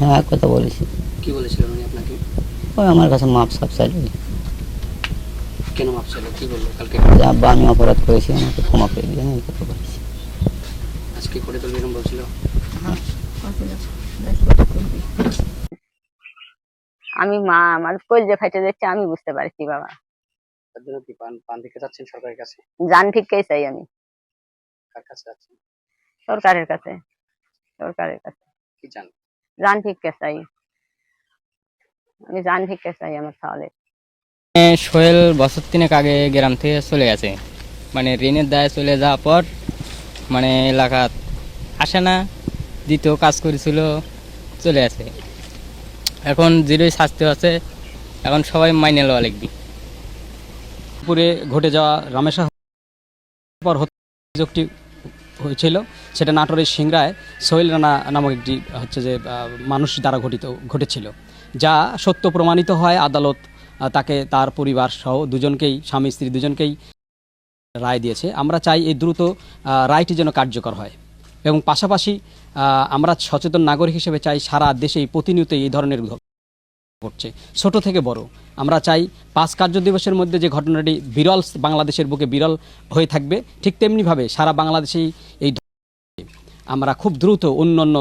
হ্যাঁ, কথা বলেছি। কি বলেছিলেন উনি আপনাকে? ওই আমার কাছে মাপ সাপ চাইল, কেন মাপ চাইলো? কি বললো কালকে? যে আব্বা আমি অপরাধ করেছি, আমাকে ক্ষমা করে দিলেন, এই কথা বলেছি। আজকে করে তুলবে এরকম বলছিল? আমি মা আমার কলজে ফাইটে যাচ্ছে, আমি বুঝতে পারছি বাবা। তার জন্য কি পান পান ভিক্ষা চাচ্ছেন সরকারের কাছে? জান ভিক্ষাই চাই আমি। কার কাছে যাচ্ছেন? সরকারের কাছে, সরকারের কাছে কি চান? জান ভিক্ষা চাই আমি, জান ভিক্ষা চাই আমার তাহলে। সোহেল বছর তিনেক আগে গ্রাম থেকে চলে গেছে, মানে ঋণের দায়ে চলে যাওয়ার পর মানে এলাকা আসে না, দ্বিতীয় কাজ করেছিল, চলে আসে। এখন জিরোই শাস্তি আছে, এখন সবাই মাইনে লওয়া লিখবি। পুরে ঘটে যাওয়া রামেশা পর অভিযোগটি হয়েছিল, সেটা নাটোরের সিংড়ায় সোহেল রানা নামক একটি হচ্ছে যে মানুষ দ্বারা ঘটেছিল, যা সত্য প্রমাণিত হয়। আদালত তাকে তার পরিবার সহ দুজনকেই, স্বামী স্ত্রী দুজনকেই রায় দিয়েছে। আমরা চাই এই দ্রুত রায়টি যেন কার্যকর হয়, এবং পাশাপাশি আমরা সচেতন নাগরিক হিসেবে চাই সারা দেশেই প্রতিনিয়ত এই ধরনের ঘটছে, ছোট থেকে বড়। আমরা চাই 5 কার্য দিবসের মধ্যে যে ঘটনাটি বিরল, বাংলাদেশের বুকে বিরল হয়ে থাকবে, ঠিক তেমনিভাবে সারা বাংলাদেশেই এই আমরা খুব দ্রুত অন্যান্য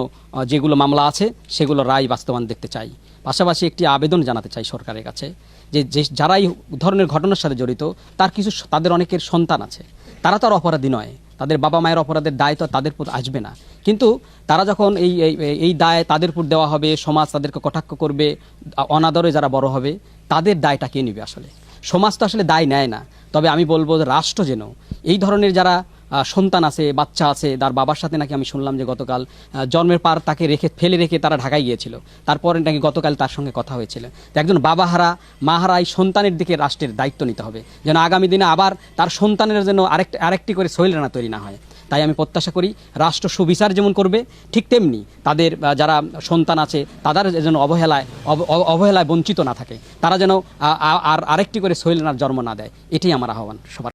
যেগুলো মামলা আছে সেগুলো রায় বাস্তবায়ন দেখতে চাই। পাশাপাশি একটি আবেদন জানাতে চাই সরকারের কাছে, যে যারা এই ধরনের ঘটনার সাথে জড়িত, তাদের অনেকের সন্তান আছে, তারা তো আর অপরাধী নয়, তাদের বাবা মায়ের অপরাধের দায় তো তাদের উপর আসবে না। কিন্তু তারা যখন এই দায় তাদের উপর দেওয়া হবে, সমাজ তাদেরকে কটাক্ষ করবে, অনাদরে যারা বড় হবে, তাদের দায়টা কে নেবে? আসলে সমাজ তো আসলে দায় নেয় না। তবে আমি বলবো যে রাষ্ট্র যেন এই ধরনের যারা সন্তান আছে, বাচ্চা আছে, তার বাবার সাথে নাকি আমি শুনলাম যে গতকাল জন্মের পর তাকে ফেলে রেখে তারা ঢাকায় গিয়েছিল, তারপরে নাকি গতকাল তার সঙ্গে কথা হয়েছিল। তো একজন বাবাহারা মাহারা এই সন্তানের দিকে রাষ্ট্রের দায়িত্ব নিতে হবে, যেন আগামী দিনে আবার তার সন্তানের জন্য আরেকটি করে সোহেল রানা তৈরি না হয়। তাই আমি প্রত্যাশা করি রাষ্ট্র সুবিচার যেমন করবে, ঠিক তেমনি তাদের যারা সন্তান আছে তাদের যেন অবহেলায় বঞ্চিত না থাকে, তারা যেন আরেকটি করে সোহেল রানার জন্ম না দেয়। এটাই আমার আহ্বান সবার।